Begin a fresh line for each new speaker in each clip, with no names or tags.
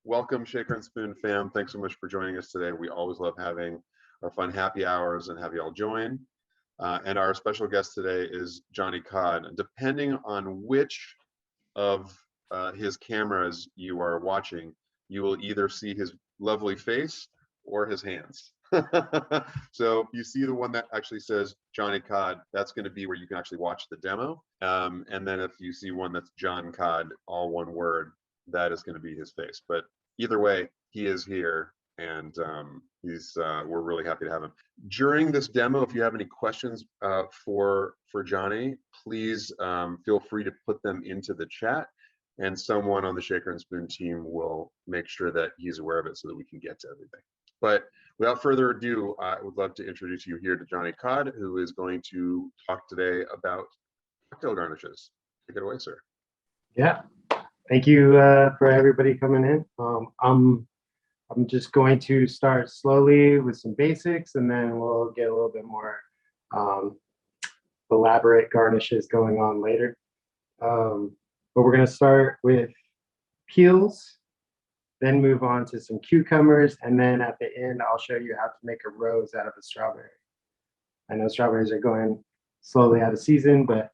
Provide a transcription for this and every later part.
Welcome, Shaker and Spoon fam. Thanks so much for joining us today. We always love having our fun happy hours and have you all join. And our special guest today is Johnny Codd. Depending on which of his cameras you are watching, you will either see his lovely face or his hands. So if you see the one that actually says Johnny Codd, that's going to be where you can actually watch the demo. And then if you see one that's John Codd, all one word, that is going to be his face. But either way, he is here, and we're really happy to have him. During this demo, if you have any questions for Johnny, please feel free to put them into the chat, and someone on the Shaker and Spoon team will make sure that he's aware of it so that we can get to everything. But without further ado, I would love to introduce you here to Johnny Codd, who is going to talk today about cocktail garnishes. Take it away, sir.
Yeah, thank you for everybody coming in. I'm just going to start slowly with some basics, and then we'll get a little bit more elaborate garnishes going on later. But we're going to start with peels, then move on to some cucumbers, and then at the end, I'll show you how to make a rose out of a strawberry. I know strawberries are going slowly out of season, but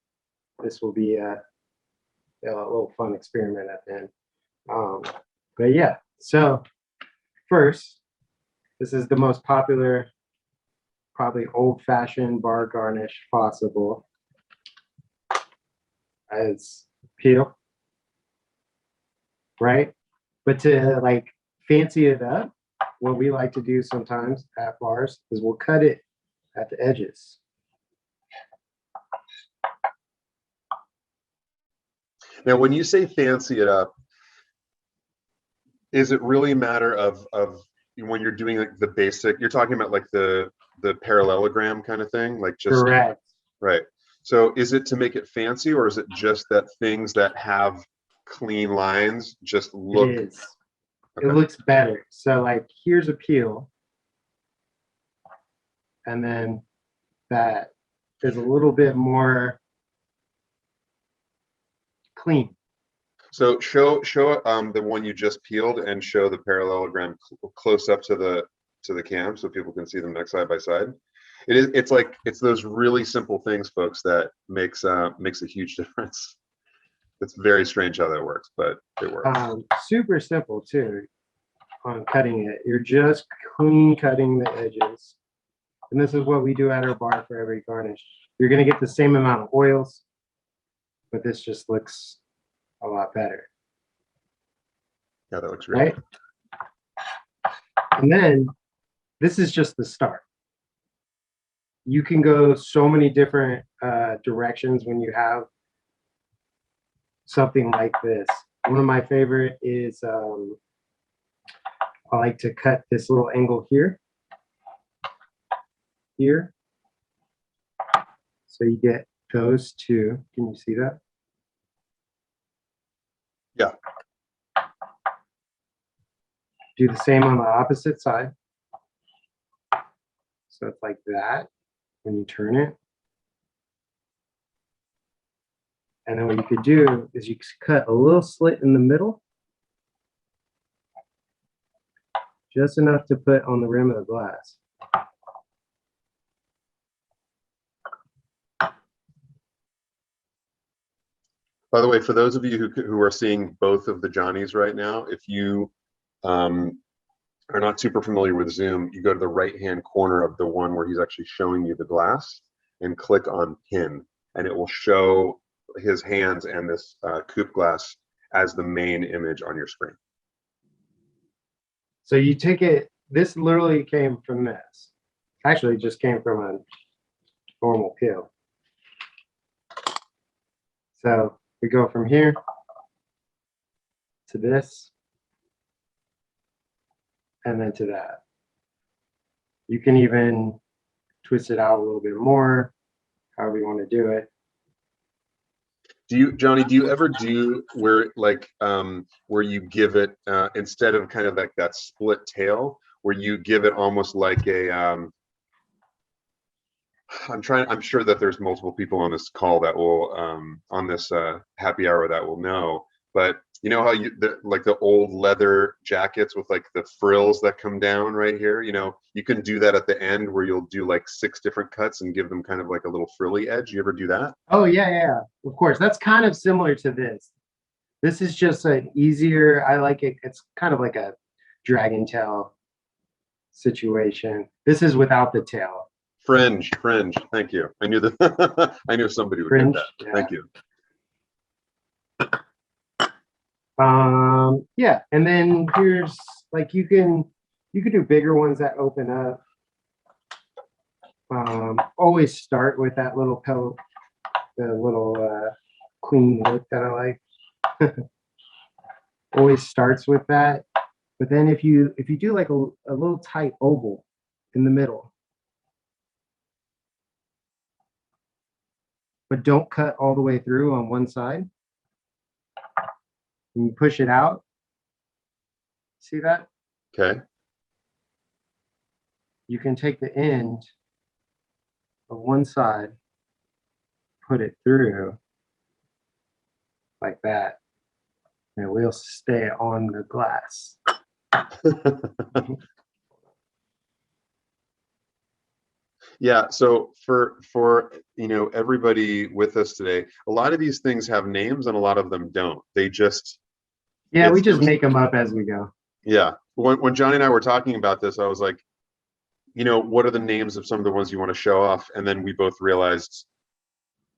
this will be a little fun experiment at the end. But yeah, so first, this is the most popular, probably old-fashioned bar garnish possible. As peel, right? But to like fancy it up, what we like to do sometimes at bars is we'll cut it at the edges.
Now, when you say fancy it up, is it really a matter of when you're doing like the basic, you're talking about like the parallelogram kind of thing, like just
correct,
right? So is it to make it fancy, or is it just that things that have clean lines just look?
It is.
Okay.
It looks better. So like here's a peel, and then that is a little bit more clean.
So show the one you just peeled, and show the parallelogram close up to the cam so people can see them next side by side. It's those really simple things, folks, that makes a huge difference. It's very strange how that works, but it works.
Super simple too on cutting it. You're just clean cutting the edges. And this is what we do at our bar for every garnish. You're gonna get the same amount of oils, but this just looks a lot better.
Yeah, that looks great.
Right? And then this is just the start. You can go so many different directions when you have something like this. One of my favorite is I like to cut this little angle here. So you get those two. Can you see that?
Yeah.
Do the same on the opposite side. So it's like that when you turn it. And then what you could do is you cut a little slit in the middle, just enough to put on the rim of the glass.
By the way, for those of you who are seeing both of the Johnnies right now, if you are not super familiar with Zoom, you go to the right-hand corner of the one where he's actually showing you the glass and click on pin, and it will show his hands and this coupe glass as the main image on your screen.
So you take it, this literally came from this. Actually, it just came from a normal peel. So we go from here to this, and then to that. You can even twist it out a little bit more, however you want to do it.
Johnny, do you ever do where you give it instead of kind of like that split tail, where you give it almost like a I'm sure that there's multiple people on this call that will on this happy hour that will know, but You know how like the old leather jackets with like the frills that come down right here? You know, you can do that at the end where you'll do like 6 different cuts and give them kind of like a little frilly edge. You ever do that?
Oh yeah, yeah, of course. That's kind of similar to this. This is just an easier, I like it. It's kind of like a dragon tail situation. This is without the tail.
Fringe, fringe. Thank you. I knew that. I knew somebody would get
Fringe.
that.
Yeah.
Thank you.
Yeah, and then here's like you can do bigger ones that open up. Always start with that little pellet, the little clean look that I like. Always starts with that. But then if you do like a little tight oval in the middle, but don't cut all the way through on one side, and you push it out. See that?
Okay.
You can take the end of one side, put it through like that, and it will stay on the glass.
Yeah, so for you know, everybody with us today, a lot of these things have names and a lot of them don't. They just
Yeah, we
it's
just make them up as we go.
yeah. When Johnny and I were talking about this, I was like, you know, what are the names of some of the ones you want to show off? And then we both realized,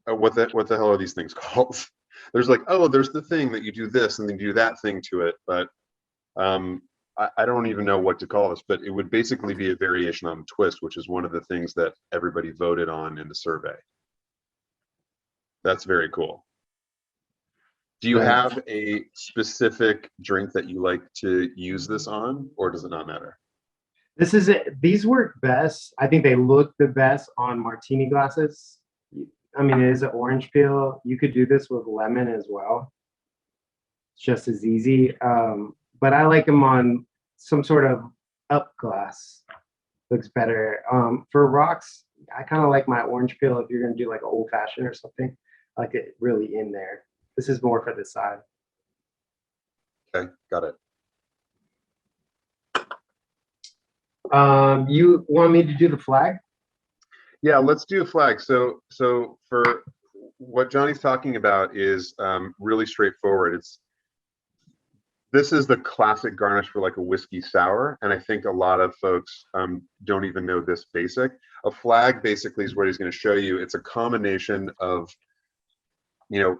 what the hell are these things called? There's like, oh, there's the thing that you do this and then you do that thing to it, but I don't even know what to call this, but it would basically be a variation on twist, which is one of the things that everybody voted on in the survey. That's very cool. Do you have a specific drink that you like to use this on, or does it not matter?
This is it. These work best. I think they look the best on martini glasses. I mean, it is an orange peel. You could do this with lemon as well. It's just as easy. But I like them on some sort of up glass. Looks better. For rocks, I kind of like my orange peel if you're gonna do like an old fashioned or something. I like it really in there. This is more for the side.
Okay, got it.
You want me to do the flag?
Yeah, let's do a flag. So for what Johnny's talking about is really straightforward. This is the classic garnish for like a whiskey sour, and I think a lot of folks don't even know this basic. A flag basically is what he's going to show you. It's a combination of, you know,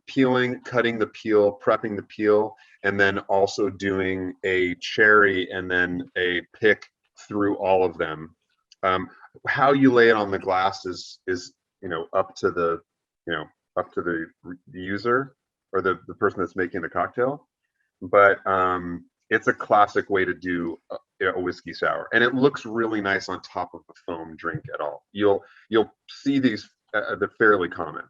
peeling, cutting the peel, prepping the peel, and then also doing a cherry and then a pick through all of them. How you lay it on the glass is you know, up to the user or the person that's making the cocktail, but it's a classic way to do a whiskey sour, and it looks really nice on top of a foam drink at all. You'll see these, they're fairly common.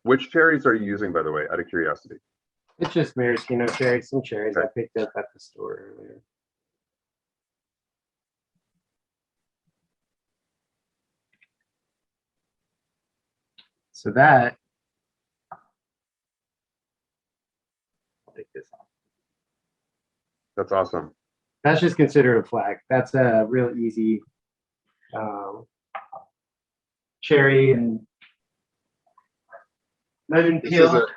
Which cherries are you using, by the way, out of curiosity?
It's just maraschino cherries, some cherries
Okay.
I picked up at the store earlier. So that, I'll take this off.
That's awesome.
That's just considered a flag. That's a real easy cherry and lemon peel.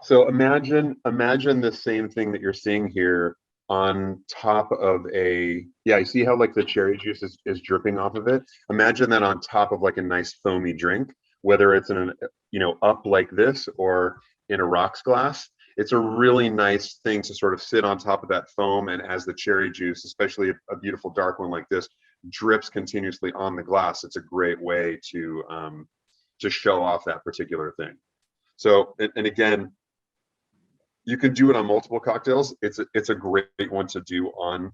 So imagine the same thing that you're seeing here on top of you see how like the cherry juice is dripping off of it? Imagine that on top of like a nice foamy drink, whether it's in up like this or in a rocks glass. It's a really nice thing to sort of sit on top of that foam, and as the cherry juice, especially a beautiful dark one like this, drips continuously on the glass, it's a great way to show off that particular thing. So, and again, you can do it on multiple cocktails. It's a great one to do on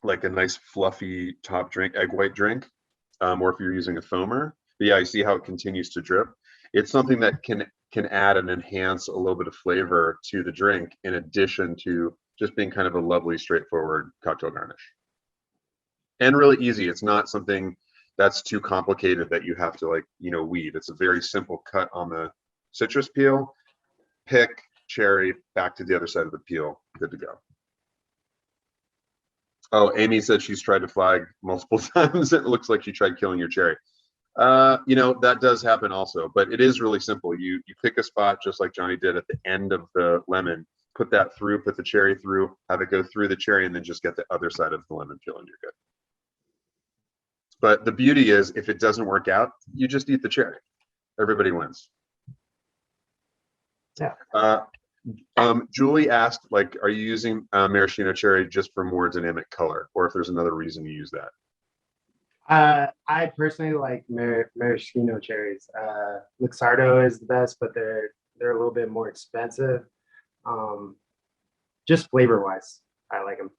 like a nice fluffy top drink, egg white drink, or if you're using a foamer. But yeah, you see how it continues to drip. It's something that can add and enhance a little bit of flavor to the drink, in addition to just being kind of a lovely, straightforward cocktail garnish. And really easy. It's not something that's too complicated that you have to like, weed. It's a very simple cut on citrus peel, pick cherry, back to the other side of the peel, good to go. Oh, Amy said she's tried to flag multiple times. It looks like she tried killing your cherry. You know, that does happen also, but it is really simple. You pick a spot just like Johnny did at the end of the lemon, put that through, put the cherry through, have it go through the cherry, and then just get the other side of the lemon peel and you're good. But the beauty is, if it doesn't work out, you just eat the cherry. Everybody wins.
Yeah.
Julie asked, like, are you using maraschino cherry just for more dynamic color, or if there's another reason you use that?
I personally like maraschino cherries. Luxardo is the best, but they're a little bit more expensive. Just flavor wise, I like them.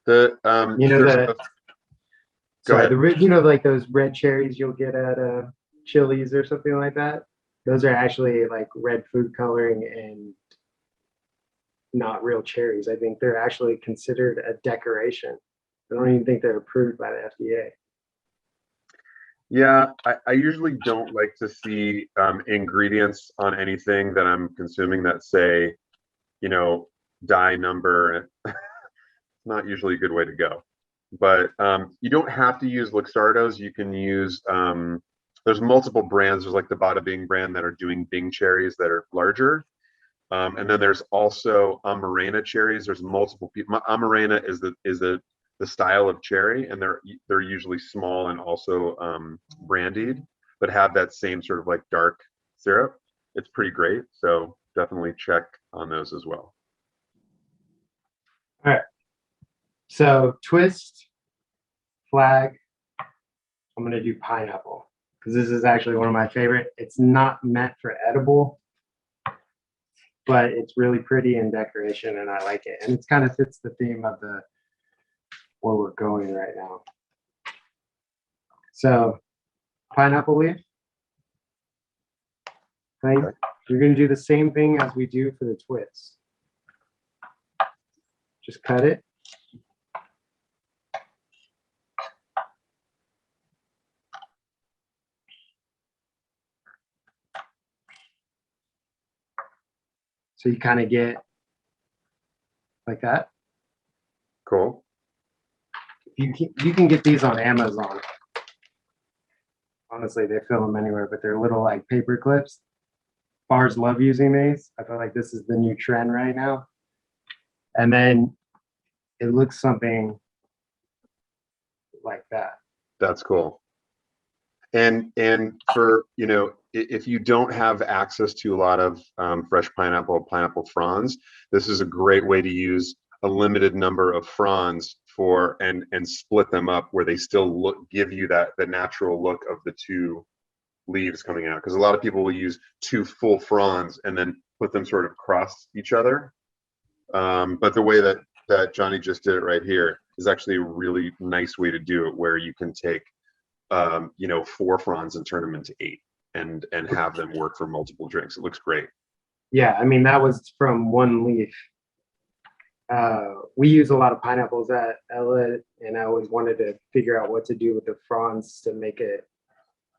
The
you know the
Go ahead.
you know, like those red cherries you'll get at Chili's or something like that. Those are actually like red food coloring and not real cherries. I think they're actually considered a decoration. I don't even think they're approved by the FDA.
Yeah, I usually don't like to see ingredients on anything that I'm consuming that say, you know, dye number. Not usually a good way to go. But you don't have to use Luxardos. You can use, there's multiple brands. There's like the Bada Bing brand that are doing Bing cherries that are larger. And then there's also Amarena cherries. There's multiple people. Amarena is the style of cherry, and they're usually small and also brandied, but have that same sort of like dark syrup. It's pretty great. So definitely check on those as well.
All right. So twist, flag. I'm gonna do pineapple because this is actually one of my favorite. It's not meant for edible, but it's really pretty in decoration, and I like it. And it kind of fits the theme of where we're going right now. So pineapple leaf. Okay. You're gonna do the same thing as we do for the twist. Just cut it. So you kind of get like that.
Cool.
You can get these on Amazon. Honestly, they fill them anywhere, but they're little like paper clips. Bars love using these. I feel like this is the new trend right now. And then it looks something like that.
That's cool. And for, you know, if you don't have access to a lot of fresh pineapple fronds, this is a great way to use a limited number of fronds for and split them up where they still give you the natural look of the two leaves coming out. Because a lot of people will use two full fronds and then put them sort of across each other. But the way that Johnny just did it right here is actually a really nice way to do it, where you can take you know, 4 fronds and turn them into 8 and have them work for multiple drinks. It looks great.
Yeah, I mean, that was from one leaf. We use a lot of pineapples at Ella, and I always wanted to figure out what to do with the fronds to make it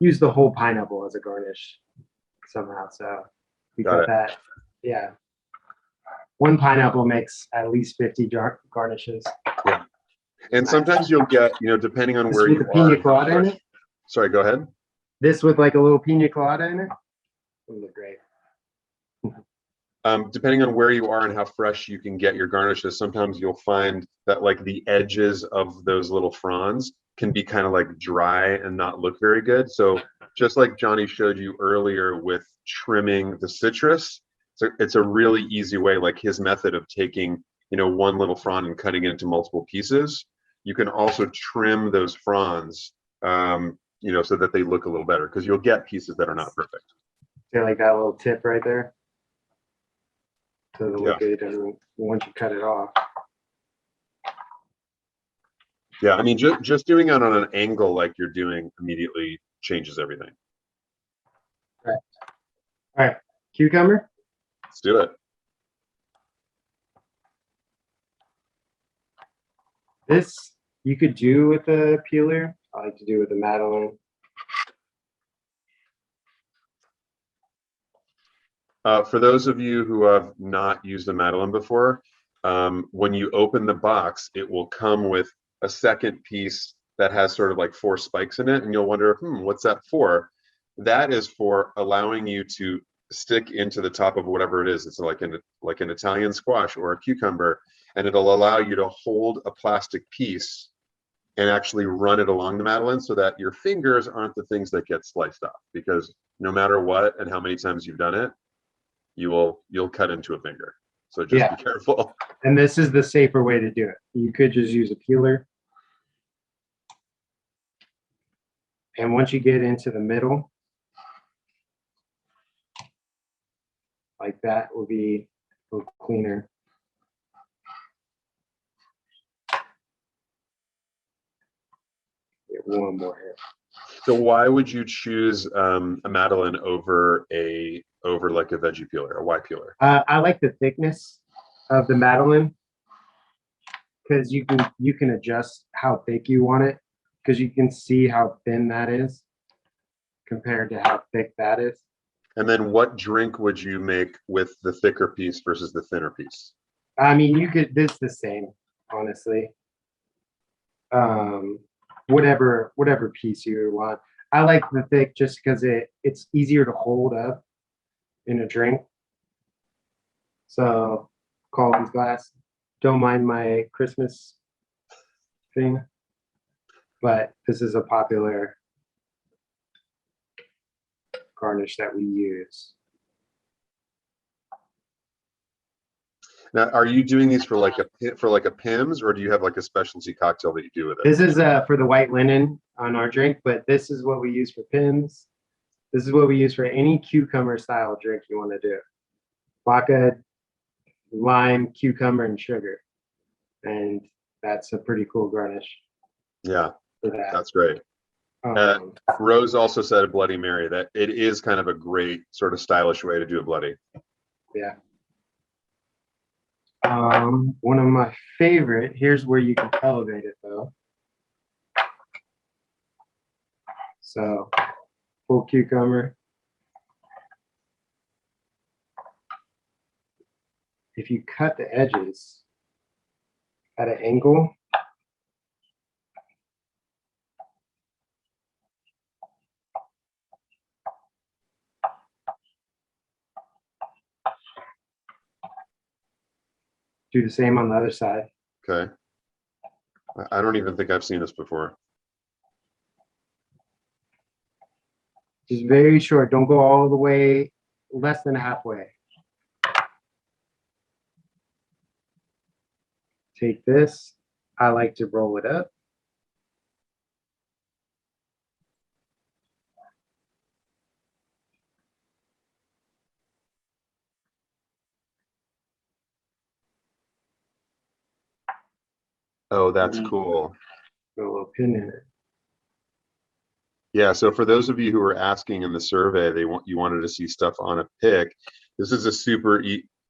use the whole pineapple as a garnish somehow. So we got that. Yeah. One pineapple makes at least 50 garnishes. Yeah.
And sometimes you'll get, you know, depending on where you are.
Pina colada in it?
Sorry, go ahead.
This with like a little pina colada in it? It would look great.
Depending on where you are and how fresh you can get your garnishes, sometimes you'll find that like the edges of those little fronds can be kind of like dry and not look very good. So just like Johnny showed you earlier with trimming the citrus, so it's a really easy way, like his method of taking, you know, one little frond and cutting it into multiple pieces. You can also trim those fronds, you know, so that they look a little better, because you'll get pieces that are not perfect.
See, like that little tip right there. So it'll look good once you cut it off.
Yeah, I mean, just doing it on an angle like you're doing immediately changes everything.
All right, cucumber.
Let's do it.
This you could do with a peeler. I like to do with a Madeleine.
For those of you who have not used a Madeleine before, when you open the box, it will come with a second piece that has sort of like 4 spikes in it, and you'll wonder, what's that for? That is for allowing you to stick into the top of whatever it is. It's like an Italian squash or a cucumber, and it'll allow you to hold a plastic piece and actually run it along the Madeleine so that your fingers aren't the things that get sliced off. Because no matter what and how many times you've done it, you'll cut into a finger. So just be careful.
And this is the safer way to do it. You could just use a peeler. And once you get into the middle, like that will be a little cleaner. Get one more here.
So why would you choose a Madeleine over like a veggie peeler, a Y peeler?
I like the thickness of the Madeleine because you can adjust how thick you want it, because you can see how thin that is compared to how thick that is.
And then what drink would you make with the thicker piece versus the thinner piece?
I mean, it's the same, honestly. Whatever piece you want. I like the thick just because it's easier to hold up in a drink. So, Collins glass. Don't mind my Christmas thing, but this is a popular garnish that we use.
Now, are you doing these for like a Pimm's, or do you have like a specialty cocktail that you do with it?
This is for the white linen on our drink, but this is what we use for Pimm's. This is what we use for any cucumber style drink you want to do. Vodka, lime, cucumber, and sugar. And that's a pretty cool garnish.
Yeah,
for that.
That's great. Rose also said a Bloody Mary, that it is kind of a great sort of stylish way to do a Bloody.
Yeah. One of my favorite, here's where you can elevate it though. So, full cucumber. If you cut the edges at an angle, do the same on the other side.
Okay. I don't even think I've seen this before.
Just very short. Don't go all the way, less than halfway. Take this. I like to roll it up.
Oh, that's cool.
Put a little pin in it.
Yeah, so for those of you who were asking in the survey, you wanted to see stuff on a pick. This is a super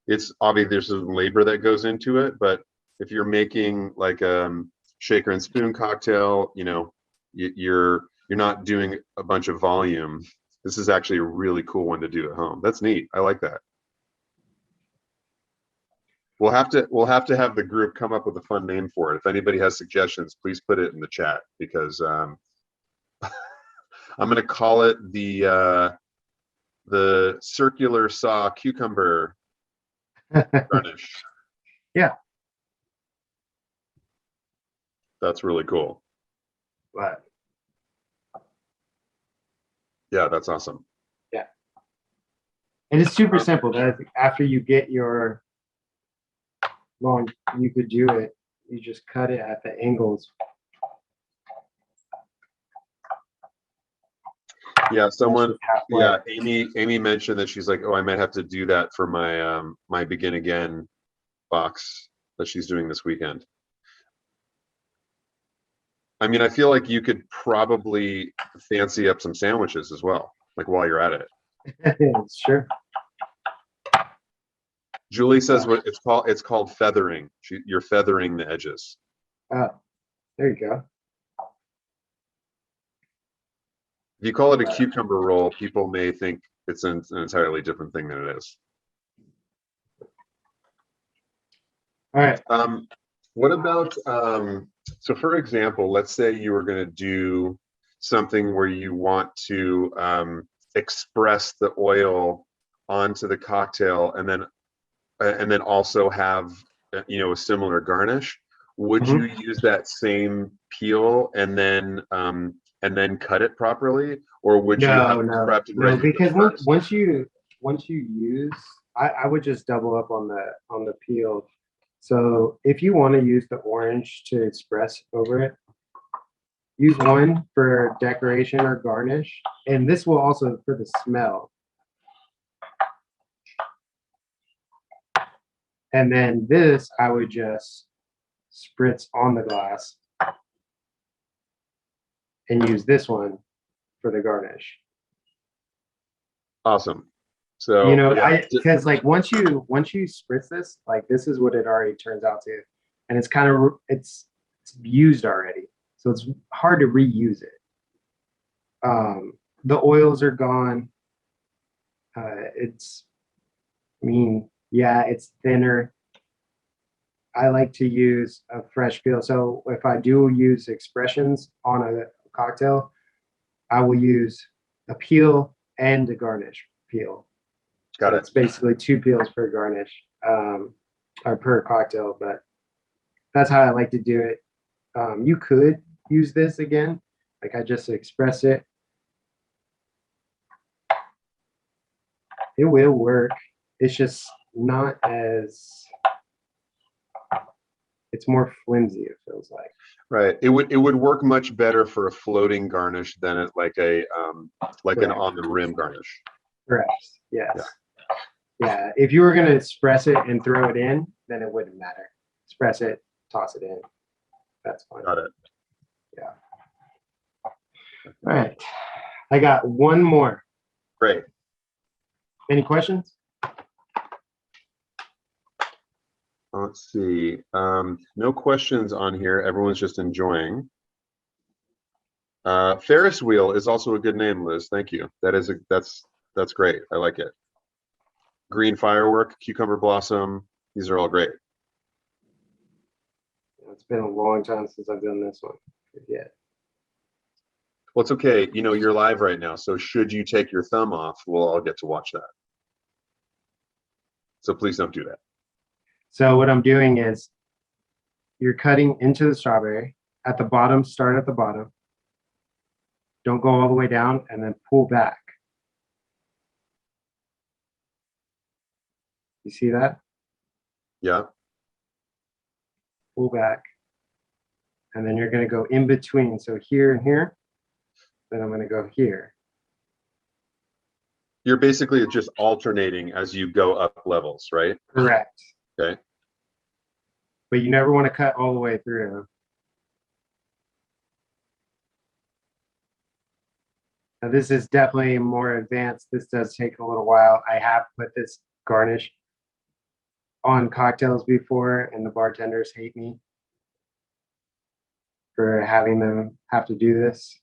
it's obvious there's some labor that goes into it, but if you're making like a shaker and spoon cocktail, you know, you're not doing a bunch of volume. This is actually a really cool one to do at home. That's neat. I like that. We'll have to have the group come up with a fun name for it. If anybody has suggestions, please put it in the chat, because I'm going to call it the circular saw cucumber garnish.
Yeah.
That's really cool.
But
yeah, that's awesome.
Yeah. And it's super simple. After you get your long, you could do it. You just cut it at the angles.
Yeah, Amy mentioned that she's like, oh, I might have to do that for my my Begin Again box that she's doing this weekend. I mean, I feel like you could probably fancy up some sandwiches as well, like while you're at it.
Sure.
Julie says what it's called feathering. You're feathering the edges.
Oh, there you go.
If you call it a cucumber roll, people may think it's an entirely different thing than it is.
All right.
What about, so for example, let's say you were going to do something where you want to express the oil onto the cocktail and then also have, a similar garnish. Would you use that same peel and then cut it properly, or would you have prepped and ready
because
first?
once you use, I would just double up on the peel. So if you want to use the orange to express over it, use one for decoration or garnish, and this will also for the smell. And then this, I would just spritz on the glass and use this one for the garnish.
Awesome. So
because like once you spritz this, like this is what it already turns out to, and it's kind of it's used already, so it's hard to reuse it. The oils are gone. It's thinner. I like to use a fresh peel. So if I do use expressions on a cocktail, I will use a peel and a garnish peel.
Got it.
It's basically 2 peels per garnish, or per cocktail, but that's how I like to do it. You could use this again, like I just express it. It will work. It's just not as, it's more flimsy, it feels like.
Right. It would work much better for a floating garnish than an on the rim garnish.
Correct. Yes. Yeah. If you were gonna express it and throw it in, then it wouldn't matter. Express it, toss it in. That's fine.
Got it.
Yeah. All right. I got one more.
Great.
Any questions?
Let's see. No questions on here. Everyone's just enjoying. Ferris wheel is also a good name, Liz. Thank you. That's great. I like it. Green firework, cucumber blossom. These are all great.
It's been a long time since I've done this one. Yeah.
Well, it's okay. You're live right now, so should you take your thumb off, we'll all get to watch that. So please don't do that.
So what I'm doing is you're cutting into the strawberry at the bottom, start at the bottom. Don't go all the way down and then pull back. You see that?
Yeah.
Pull back. And then you're going to go in between. So here and here. Then I'm going to go here.
You're basically just alternating as you go up levels, right?
Correct.
Okay.
But you never want to cut all the way through. Now this is definitely more advanced. This does take a little while. I have put this garnish on cocktails before, and the bartenders hate me for having them have to do this.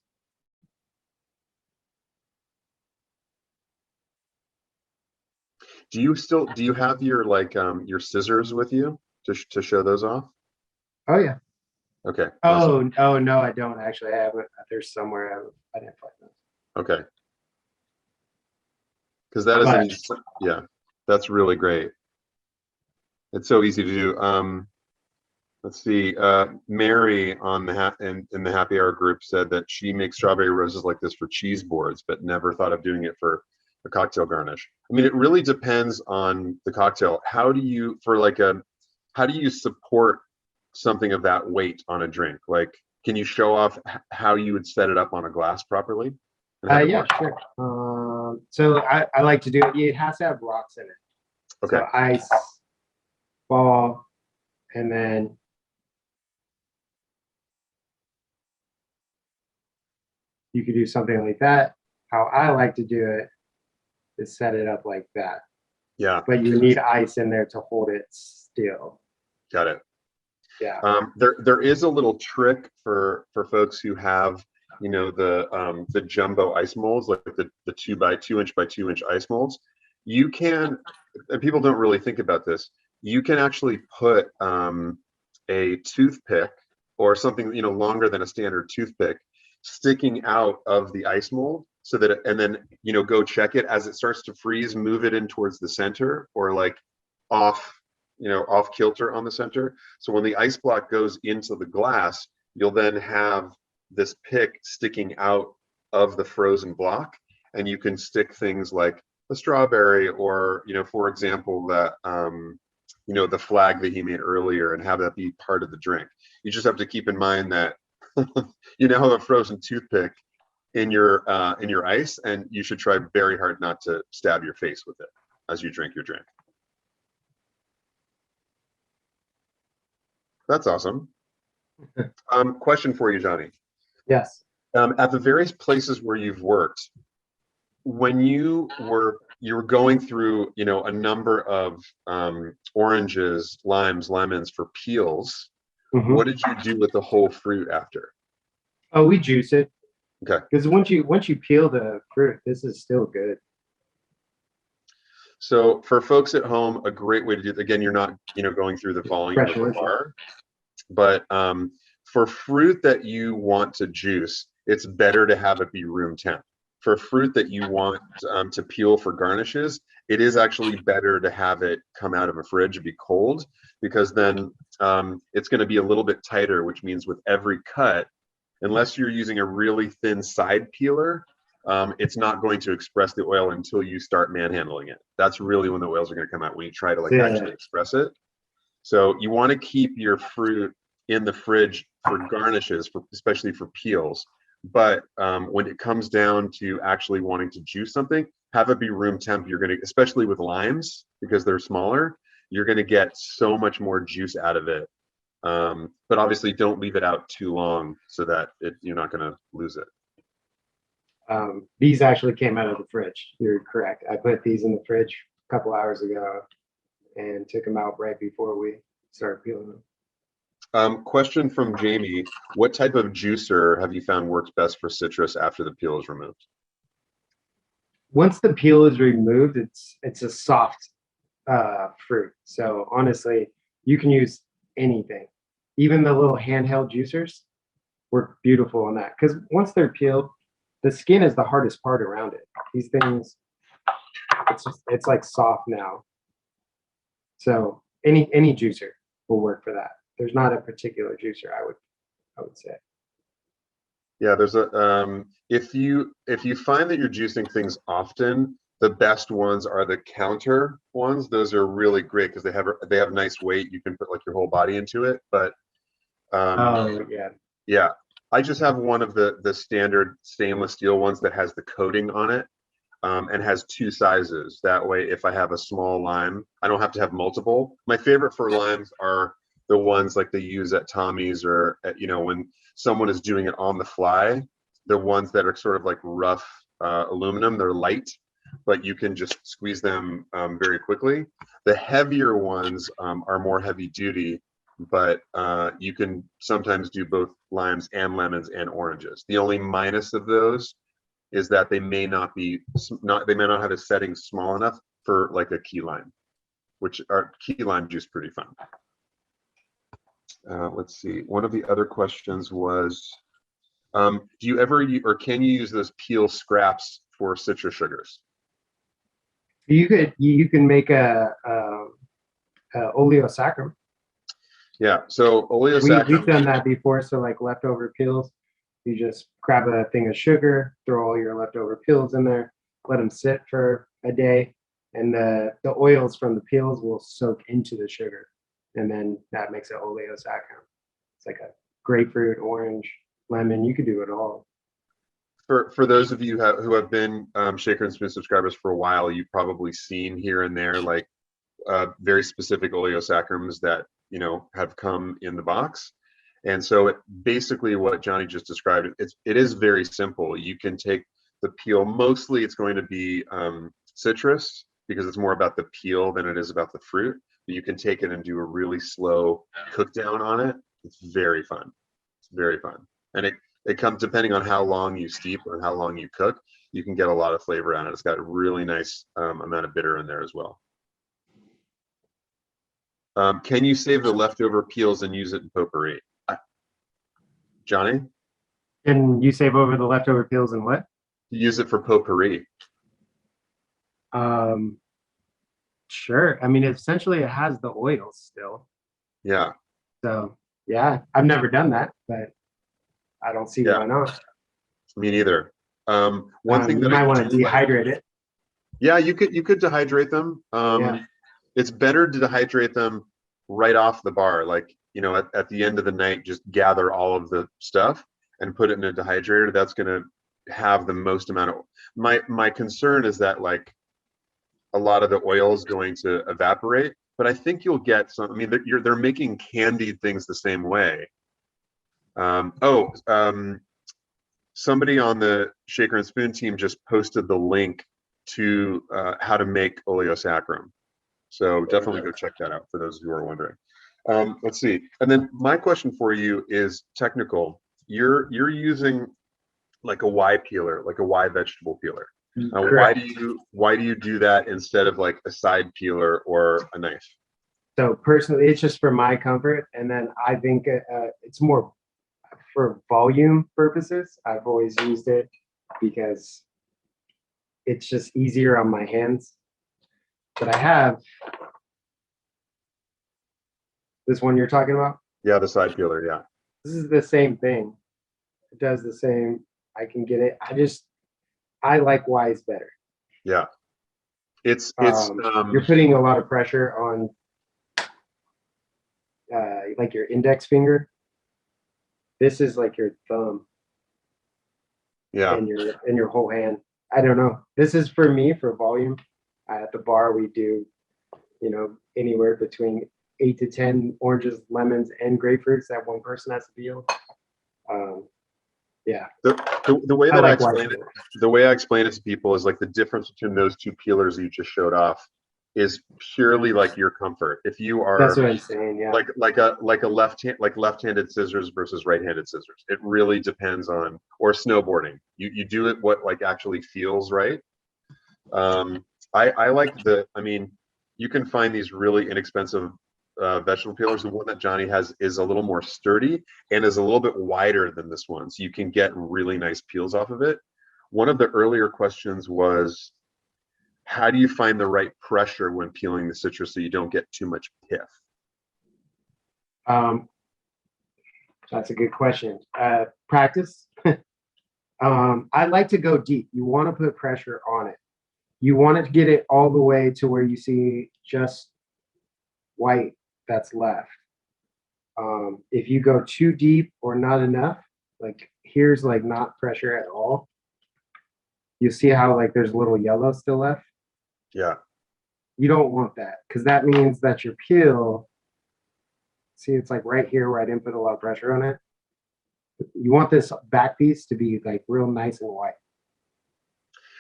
Do you have your your scissors with you to show those off?
Oh yeah.
Okay.
Oh,
awesome.
oh no, I don't actually. I have it. There's somewhere I didn't find those.
Okay. Because that is yeah, that's really great. It's so easy to do. Let's see. Mary on the in the happy hour group said that she makes strawberry roses like this for cheese boards, but never thought of doing it for a cocktail garnish. I mean, it really depends on the cocktail. How do you support something of that weight on a drink? Like, can you show off how you would set it up on a glass properly?
Yeah, sure. So I like to do it. It has to have rocks in it.
Okay.
So ice, ball, and then you could do something like that. How I like to do it is set it up like that.
Yeah.
But you need ice in there to hold it still.
Got it.
Yeah.
There is a little trick for folks who have the jumbo ice molds, like the 2 by 2 inch by 2 inch ice molds. You can, and people don't really think about this, you can actually put a toothpick or something longer than a standard toothpick sticking out of the ice mold, so that and then go check it as it starts to freeze, move it in towards the center, or like off off kilter on the center. So when the ice block goes into the glass, you'll then have this pick sticking out of the frozen block, and you can stick things like a strawberry, or for example, that the flag that he made earlier, and have that be part of the drink. You just have to keep in mind that you now have a frozen toothpick in your ice, and you should try very hard not to stab your face with it as you drink your drink. That's awesome. Question for you, Johnny.
Yes.
At the various places where you've worked, when you were going through a number of oranges, limes, lemons for peels, what did you do with the whole fruit after?
Oh, we juice it.
Okay.
Because once you peel the fruit, this is still good.
So for folks at home, a great way to do it, again, you're not going through the volume of the bar, but for fruit that you want to juice, it's better to have it be room temp. For fruit that you want to peel for garnishes, it is actually better to have it come out of a fridge and be cold, because then it's going to be a little bit tighter, which means with every cut, unless you're using a really thin side peeler, it's not going to express the oil until you start manhandling it. That's really when the oils are going to come out, when you try to actually express it. So you want to keep your fruit in the fridge for garnishes, especially for peels. But when it comes down to actually wanting to juice something, have it be room temp. You're going to, especially with limes, because they're smaller, you're going to get so much more juice out of it. But obviously don't leave it out too long, so that you're not going to lose it.
These actually came out of the fridge. You're correct. I put these in the fridge a couple hours ago and took them out right before we started peeling them.
Question from Jamie: what type of juicer have you found works best for citrus after the peel is removed?
Once the peel is removed, it's a soft fruit. So honestly, you can use anything. Even the little handheld juicers work beautiful on that, because once they're peeled, the skin is the hardest part around it. These things, it's like soft now. So any juicer will work for that. There's not a particular juicer, I would say.
Yeah, there's a if you find that you're juicing things often, the best ones are the counter ones. Those are really great because they have nice weight. You can put like your whole body into it. But yeah, I just have one of the standard stainless steel ones that has the coating on it, and has two sizes. That way, if I have a small lime, I don't have to have multiple. My favorite for limes are the ones like they use at Tommy's, or at, when someone is doing it on the fly. The ones that are sort of like rough aluminum, they're light, but you can just squeeze them very quickly. The heavier ones are more heavy duty, but you can sometimes do both limes and lemons and oranges. The only minus of those is that they may not have a setting small enough for like a key lime, which are key lime juice pretty fun. Let's see. One of the other questions was, do you ever or can you use those peel scraps for citrus sugars?
You can make a oleosaccharum.
Yeah. So oleosaccharum.
We've done that before. So like leftover peels, you just grab a thing of sugar, throw all your leftover peels in there, let them sit for a day, and the oils from the peels will soak into the sugar, and then that makes it oleosaccharum. It's like a grapefruit, orange, lemon. You could do it all.
For those of you who have been Shaker and Smith subscribers for a while, you've probably seen here and there like very specific oleosaccharums that have come in the box. And so basically what Johnny just described, it is very simple. You can take the peel. Mostly it's going to be citrus, because it's more about the peel than it is about the fruit. But you can take it and do a really slow cook down on it. It's very fun. It's very fun. And It comes depending on how long you steep or how long you cook. You can get a lot of flavor out of it. It's got a really nice amount of bitter in there as well. Can you save the leftover peels and use it in potpourri? Johnny?
And you save over the leftover peels and what?
Use it for potpourri.
Sure. I mean, essentially it has the oils still.
Yeah.
So yeah, I've never done that, but I don't see why not.
Me neither. One thing
You
that
might
I
want to dehydrate it.
Yeah, you could dehydrate them.
Yeah.
It's better to dehydrate them right off the bar, like, you know, at the end of the night, just gather all of the stuff and put it in a dehydrator. That's going to have the most amount of my concern is that like a lot of the oil is going to evaporate, but I think you'll get some. I mean, they're making candied things the same way. Somebody on the Shaker and Spoon team just posted the link to how to make oleo saccharum. So definitely go check that out for those who are wondering. Let's see. And then my question for you is technical. You're using like a Y peeler, like a Y vegetable peeler. Why do you do that instead of like a side peeler or a knife?
So personally, it's just for my comfort, and then I think it's more for volume purposes. I've always used it because it's just easier on my hands. But I have this one you're talking about.
Yeah, the side peeler. Yeah.
This is the same thing. It does the same. I can get it. I like Y's better.
Yeah. It's
you're putting a lot of pressure on like your index finger. This is like your thumb.
Yeah.
And your whole hand. I don't know. This is for me for volume. At the bar we do, you know, anywhere between 8 to 10 oranges, lemons, and grapefruits that one person has to peel. Yeah.
The way that I explain it to people is like the difference between those two peelers you just showed off is purely like your comfort. If you are,
that's what I'm saying, yeah.
like left-handed scissors versus right-handed scissors. It really depends on, or snowboarding. You do it what like actually feels right. I like I mean, you can find these really inexpensive vegetable peelers. The one that Johnny has is a little more sturdy and is a little bit wider than this one, so you can get really nice peels off of it. One of the earlier questions was, how do you find the right pressure when peeling the citrus so you don't get too much pith?
That's a good question. Practice. I like to go deep. You want to put pressure on it. You want to get it all the way to where you see just white that's left. If you go too deep or not enough, like here's like not pressure at all, you see how like there's a little yellow still left?
Yeah.
You don't want that, because that means that your peel, see, it's like right here where I didn't put a lot of pressure on it. You want this back piece to be like real nice and white.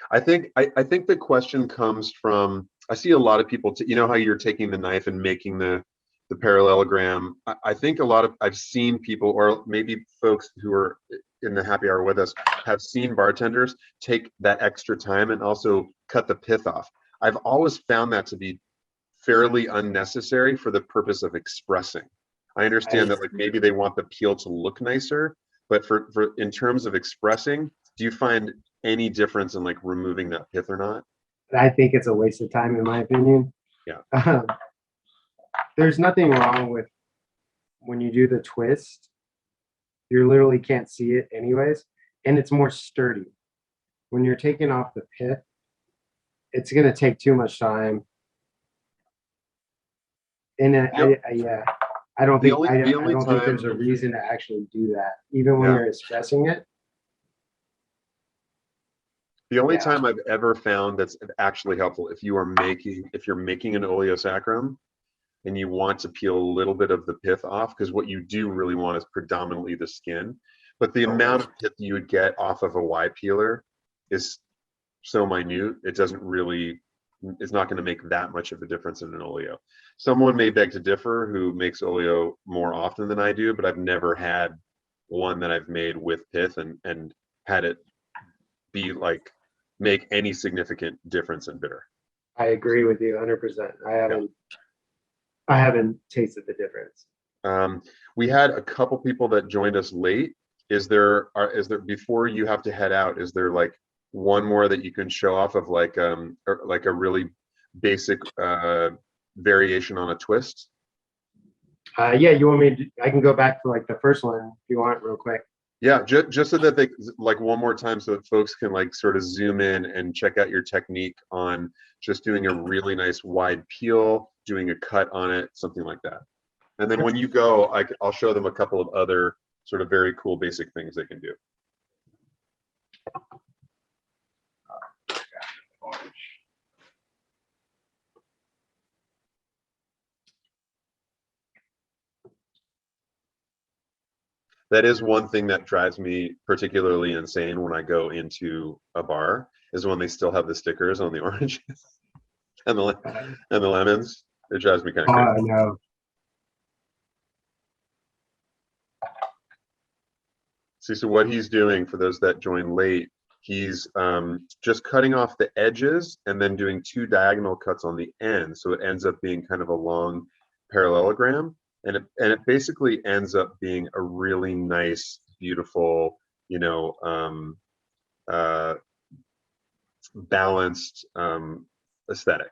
I think the question comes from, I see a lot of people, you know how you're taking the knife and making the parallelogram. I think I've seen people, or maybe folks who are in the happy hour with us, have seen bartenders take that extra time and also cut the pith off. I've always found that to be fairly unnecessary for the purpose of expressing. I understand that like maybe they want the peel to look nicer, but for in terms of expressing, do you find any difference in like removing that pith or not?
I think it's a waste of time, in my opinion.
Yeah.
There's nothing wrong with when you do the twist. You literally can't see it anyways, and it's more sturdy. When you're taking off the pith, it's gonna take too much time. And I don't think there's a reason to actually do that, even when you're expressing it.
The only time I've ever found that's actually helpful, if you're making an oleo saccharum and you want to peel a little bit of the pith off, because what you do really want is predominantly the skin, but the amount of pith you would get off of a Y peeler is so minute, it's not going to make that much of a difference in an oleo. Someone may beg to differ who makes oleo more often than I do, but I've never had one that I've made with pith and had it be like make any significant difference in bitter.
I agree with you 100%. I haven't tasted the difference.
We had a couple people that joined us late. Is there before you have to head out, is there like one more that you can show off of like a really basic variation on a twist?
Yeah, you want me to, I can go back to like the first one if you want real quick.
Yeah, just so that they like one more time so that folks can like sort of zoom in and check out your technique on just doing a really nice wide peel, doing a cut on it, something like that. And then when you go, I'll show them a couple of other sort of very cool basic things they can do. That is one thing that drives me particularly insane when I go into a bar, is when they still have the stickers on the oranges and the lemons. It drives me kind of crazy.
I know.
See, so what he's doing, for those that join late, he's just cutting off the edges and then doing 2 diagonal cuts on the end, so it ends up being kind of a long parallelogram, and it basically ends up being a really nice, beautiful, you know, balanced aesthetic.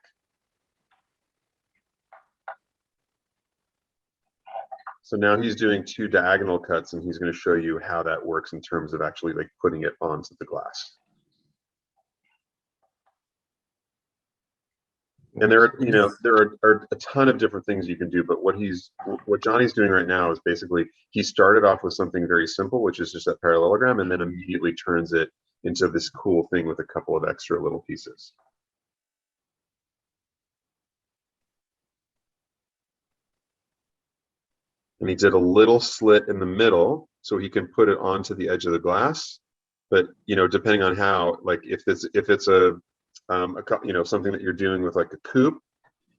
So now he's doing 2 diagonal cuts, and he's going to show you how that works in terms of actually like putting it onto the glass. And there are a ton of different things you can do, but what Johnny's doing right now is basically he started off with something very simple, which is just that parallelogram, and then immediately turns it into this cool thing with a couple of extra little pieces. And he did a little slit in the middle so he can put it onto the edge of the glass. But you know, depending on how, like if it's a you know, something that you're doing with like a coupe,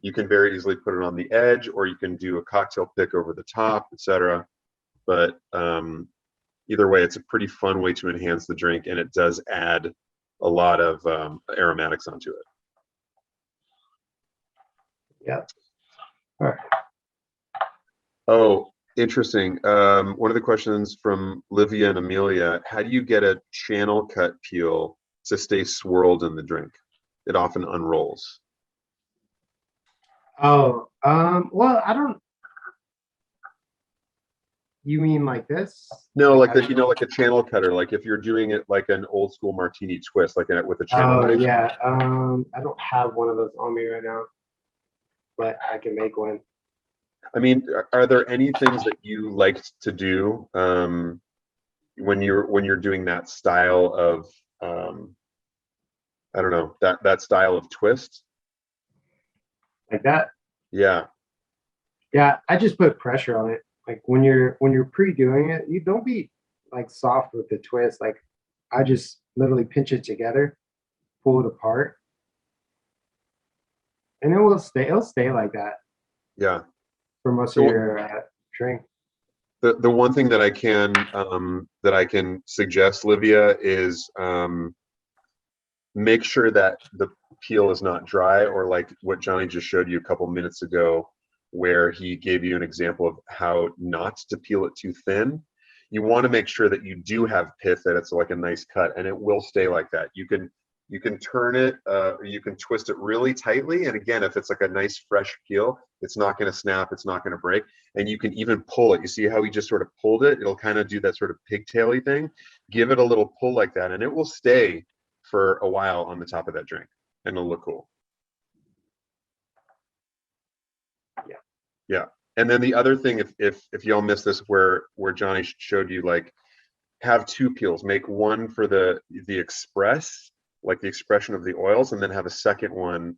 you can very easily put it on the edge, or you can do a cocktail pick over the top, etc. But either way, it's a pretty fun way to enhance the drink, and it does add a lot of aromatics onto it.
Yeah. All right.
Oh, interesting. One of the questions from Livia and Amelia: how do you get a channel cut peel to stay swirled in the drink? It often unrolls.
Oh, well, I don't. You mean like this?
No, like that, you know, like a channel cutter. Like if you're doing it like an old school martini twist, like with a channel.
Oh, yeah. I don't have one of those on me right now, but I can make one.
I mean, are there any things that you like to do when you're doing that style of I don't know, that style of twist?
Like that?
Yeah.
Yeah, I just put pressure on it. Like when you're pre-doing it, you don't be like soft with the twist. Like I just literally pinch it together, pull it apart, and it will stay. It'll stay like that
Yeah.
for most of your drink.
The one thing that I can suggest, Livia, is make sure that the peel is not dry, or like what Johnny just showed you a couple minutes ago, where he gave you an example of how not to peel it too thin. You want to make sure that you do have pith, that it's like a nice cut, and it will stay like that. You can turn it, or you can twist it really tightly, and again, if it's like a nice fresh peel, it's not going to snap, it's not going to break, and you can even pull it. You see how he just sort of pulled it? It'll kind of do that sort of pigtaily thing. Give it a little pull like that, and it will stay for a while on the top of that drink, and it'll look cool. Yeah. And then the other thing, if y'all missed this, where Johnny showed you, like, have 2 peels, make one for the express, like the expression of the oils, and then have a second one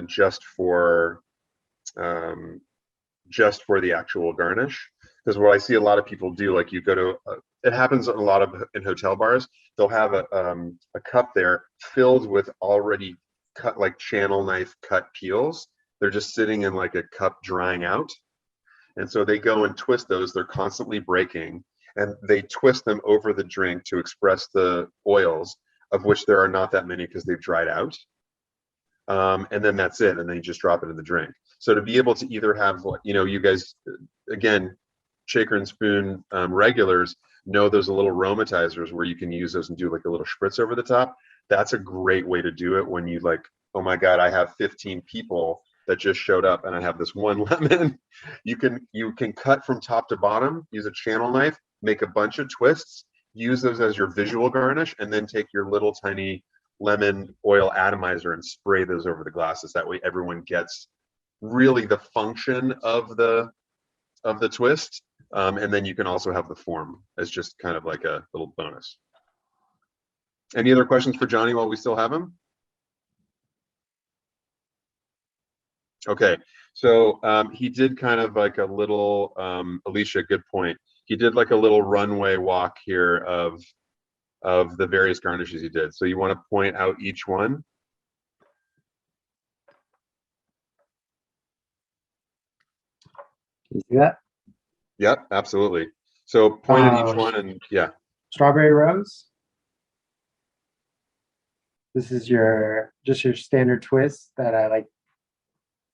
just for the actual garnish. Because what I see a lot of people do, like, you go to it happens a lot in hotel bars. They'll have a cup there filled with already cut, like channel knife cut peels. They're just sitting in like a cup drying out, and so they go and twist those. They're constantly breaking, and they twist them over the drink to express the oils, of which there are not that many because they've dried out. And then that's it, and then you just drop it in the drink. So to be able to either have, you know, you guys, again, shaker and spoon regulars know those little aromatizers where you can use those and do like a little spritz over the top. That's a great way to do it when you like, oh my God, I have 15 people that just showed up and I have this one lemon. You can cut from top to bottom, use a channel knife, make a bunch of twists, use those as your visual garnish, and then take your little tiny lemon oil atomizer and spray those over the glasses. That way everyone gets really the function of the twist. And then you can also have the form as just kind of like a little bonus. Any other questions for Johnny while we still have him? Okay, so he did kind of like a little, Alicia, good point. He did like a little runway walk here of the various garnishes he did. So you want to point out each one?
You see that?
Yep, absolutely. So point at each one, and yeah.
Strawberry rose. This is just your standard twist that I like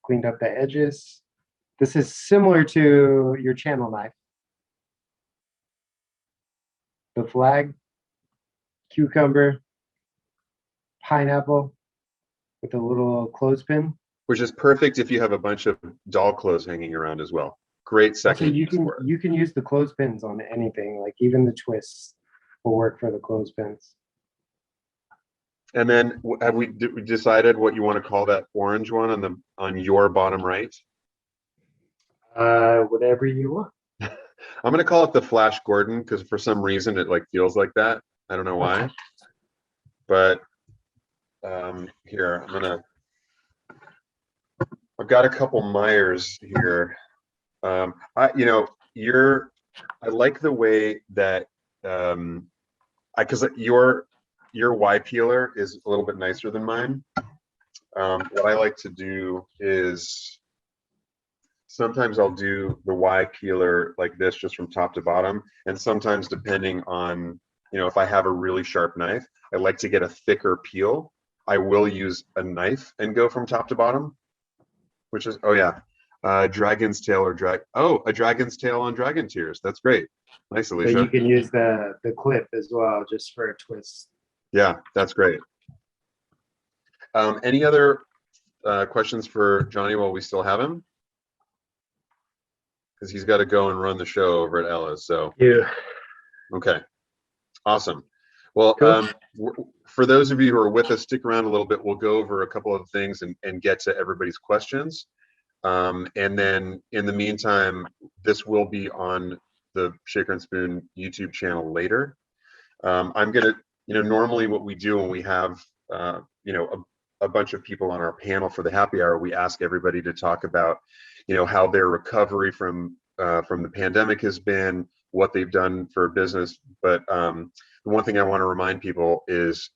cleaned up the edges. This is similar to your channel knife. The flag, cucumber, pineapple with a little clothespin.
Which is perfect if you have a bunch of doll clothes hanging around as well. Great second.
Also, you can use the clothespins on anything, like even the twists will work for the clothespins.
And then have we decided what you want to call that orange one on your bottom right?
Whatever you want.
I'm gonna call it the Flash Gordon because for some reason it like feels like that. I don't know why.
Okay.
But here I've got a couple Myers here. I like the way that because your Y peeler is a little bit nicer than mine. What I like to do is sometimes I'll do the Y peeler like this just from top to bottom, and sometimes depending on, you know, if I have a really sharp knife, I like to get a thicker peel. I will use a knife and go from top to bottom, which is, oh yeah, dragon's tail or a dragon's tail on dragon tears. That's great. Nice, Alicia.
So you can use the clip as well, just for a twist.
Yeah, that's great. Any other questions for Johnny while we still have him? Because he's got to go and run the show over at Ella's. So
yeah.
Okay, awesome. Well,
Cool.
For those of you who are with us, stick around a little bit. We'll go over a couple of things and get to everybody's questions. And then in the meantime, this will be on the Shaker and Spoon YouTube channel later. I'm gonna, normally what we do when we have, a bunch of people on our panel for the happy hour, we ask everybody to talk about, how their recovery from the pandemic has been, what they've done for business. But the one thing I want to remind people is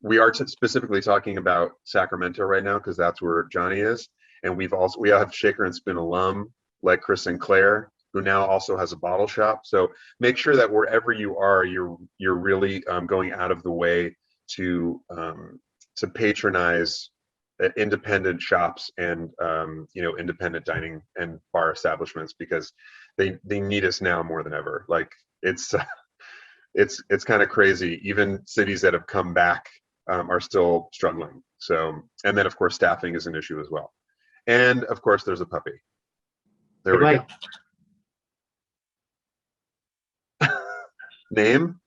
we are specifically talking about Sacramento right now because that's where Johnny is. And we have Shaker and Spoon alum like Chris Sinclair, who now also has a bottle shop. So make sure that wherever you are, you're really going out of the way to patronize independent shops and independent dining and bar establishments, because they need us now more than ever. Like it's kind of crazy. Even cities that have come back are still struggling. So, and then of course staffing is an issue as well. And of course there's a puppy. There we go. Name?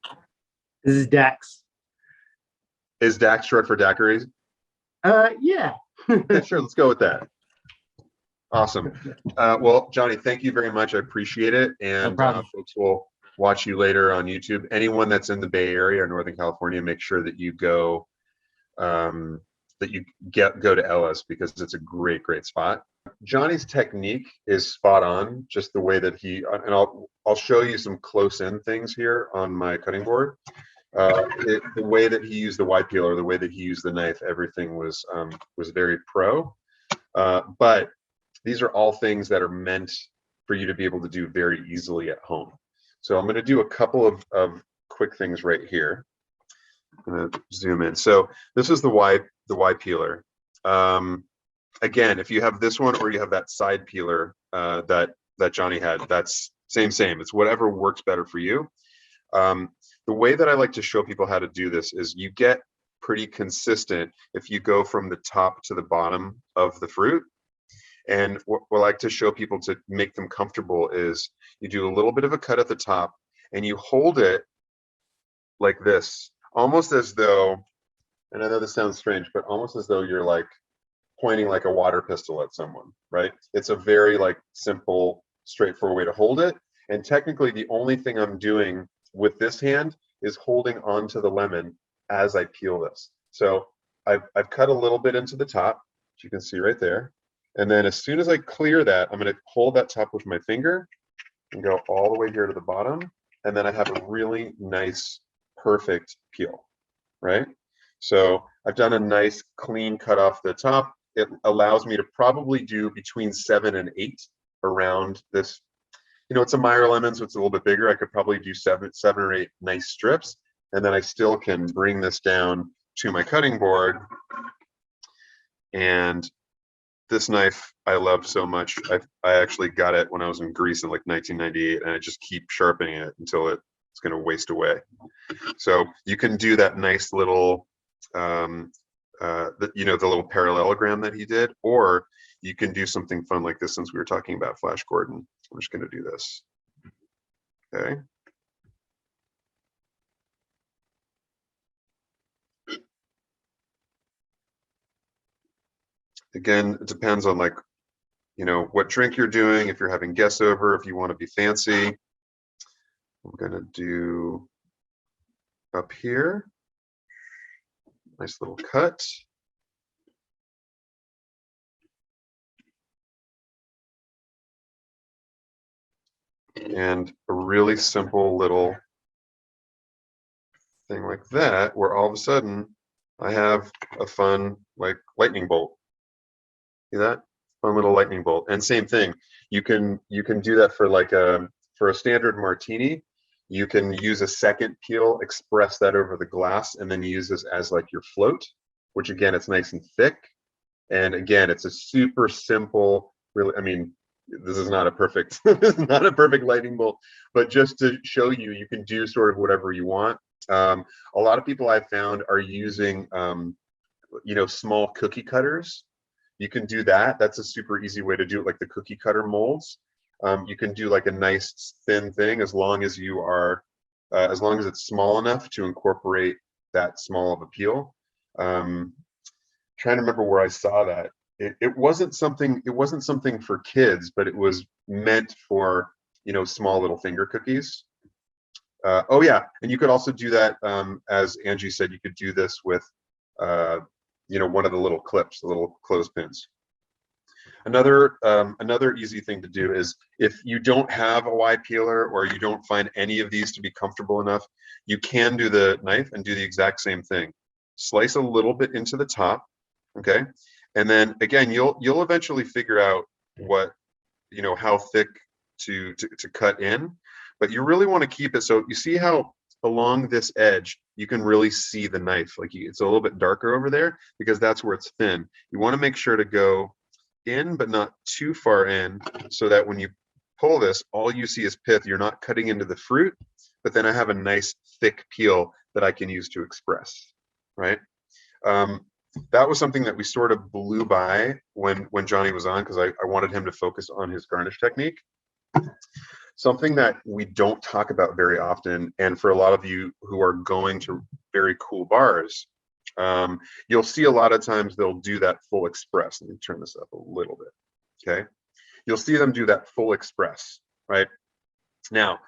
This is Dax.
Is Dax short for daiquiris?
Yeah.
Yeah, sure, let's go with that. Awesome. Well, Johnny, thank you very much. I appreciate it. And folks will watch you later on YouTube. Anyone that's in the Bay Area or Northern California, make sure that you go go to Ella's, because it's a great spot. Johnny's technique is spot on, just the way that and I'll show you some close-in things here on my cutting board. The way that he used the Y peeler, the way that he used the knife, everything was very pro. But these are all things that are meant for you to be able to do very easily at home. So I'm going to do a couple of quick things right here. I'm going to zoom in. So this is the Y peeler. Again, if you have this one or you have that side peeler that Johnny had, that's same. It's whatever works better for you. The way that I like to show people how to do this is you get pretty consistent if you go from the top to the bottom of the fruit. And what I like to show people to make them comfortable is you do a little bit of a cut at the top and you hold it like this, almost as though, and I know this sounds strange, but almost as though you're like pointing like a water pistol at someone, right? It's a very like simple, straightforward way to hold it. And technically the only thing I'm doing with this hand is holding onto the lemon as I peel this. So I've cut a little bit into the top, which you can see right there. And then as soon as I clear that, I'm going to hold that top with my finger and go all the way here to the bottom. And then I have a really nice, perfect peel, right? So I've done a nice clean cut off the top. It allows me to probably do between 7 and 8 around this. You know, it's a Meyer lemon, so it's a little bit bigger. I could probably do seven or 8 nice strips. And then I still can bring this down to my cutting board. And this knife I love so much. I actually got it when I was in Greece in like 1998, and I just keep sharpening it until it's going to waste away. So you can do that nice little, the little parallelogram that he did, or you can do something fun like this since we were talking about Flash Gordon. I'm just going to do this. Okay. Again, it depends on like, what drink you're doing, if you're having guests over, if you want to be fancy. I'm going to do up here. Nice little cut. And a really simple little thing like that, where all of a sudden I have a fun like lightning bolt. See that? Fun little lightning bolt. And same thing, you can do that for like for a standard martini. You can use a second peel, express that over the glass, and then use this as like your float, which again, it's nice and thick. And again, it's a super simple, really, I mean, this is not a perfect, this is not a perfect lightning bolt, but just to show you, you can do sort of whatever you want. A lot of people I've found are using, small cookie cutters. You can do that. That's a super easy way to do it, like the cookie cutter molds. You can do like a nice thin thing as long as you are, as long as it's small enough to incorporate that small of a peel. Trying to remember where I saw that. It wasn't something for kids, but it was meant for small little finger cookies. Oh yeah, and you could also do that, as Angie said, you could do this with one of the little clips, the little clothespins. Another easy thing to do is if you don't have a Y peeler or you don't find any of these to be comfortable enough, you can do the knife and do the exact same thing. Slice a little bit into the top, okay, and then again you'll eventually figure out what how thick to cut in, but you really want to keep it so you see how along this edge you can really see the knife, like it's a little bit darker over there because that's where it's thin. You want to make sure to go in but not too far in so that when you pull this all you see is pith. You're not cutting into the fruit, but then I have a nice thick peel that I can use to express, right? That was something that we sort of blew by when Johnny was on because I wanted him to focus on his garnish technique. Something that we don't talk about very often, and for a lot of you who are going to very cool bars, you'll see a lot of times they'll do that full express. Let me turn this up a little bit, okay? You'll see them do that full express, right? Now,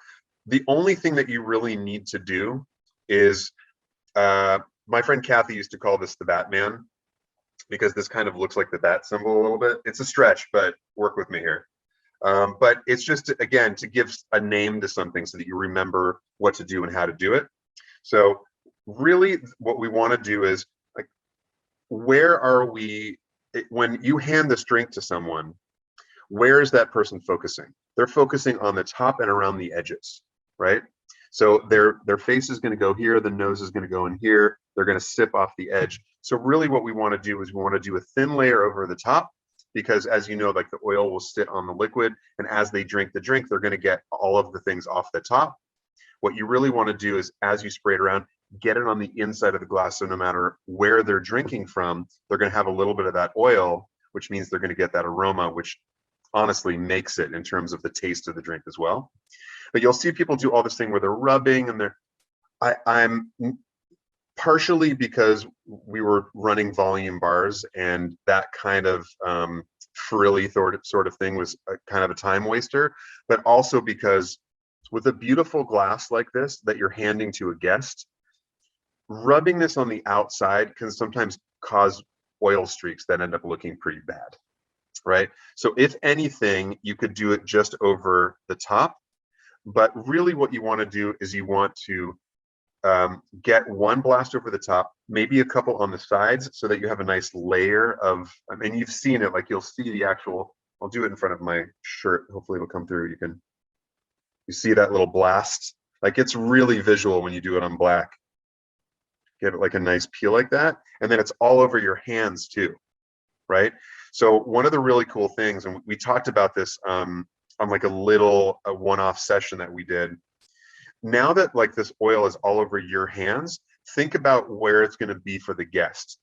the only thing that you really need to do is, my friend Kathy used to call this the Batman because this kind of looks like the bat symbol a little bit. It's a stretch, but work with me here. But it's just, again, to give a name to something so that you remember what to do and how to do it. So really what we want to do is, like, where are we, when you hand this drink to someone, where is that person focusing? They're focusing on the top and around the edges. right? So their face is going to go here, the nose is going to go in here, they're going to sip off the edge. So really what we want to do is we want to do a thin layer over the top, because as you know, like the oil will sit on the liquid, and as they drink the drink, they're going to get all of the things off the top. What you really want to do is, as you spray it around, get it on the inside of the glass, so no matter where they're drinking from, they're going to have a little bit of that oil, which means they're going to get that aroma, which honestly makes it in terms of the taste of the drink as well. But you'll see people do all this thing where they're rubbing and I'm partially because we were running volume bars, and that kind of frilly sort of thing was kind of a time waster, but also because with a beautiful glass like this that you're handing to a guest, rubbing this on the outside can sometimes cause oil streaks that end up looking pretty bad, right? So if anything, you could do it just over the top, but really what you want to do is you want to get one blast over the top, maybe a couple on the sides, so that you have a nice layer of, I mean, you've seen it, like you'll see the actual, I'll do it in front of my shirt, hopefully it'll come through. You see that little blast? Like, it's really visual when you do it on black. Get it like a nice peel like that, and then it's all over your hands too, right? So one of the really cool things, and we talked about this on like a one-off session that we did. Now that like this oil is all over your hands, think about where it's going to be for the guest.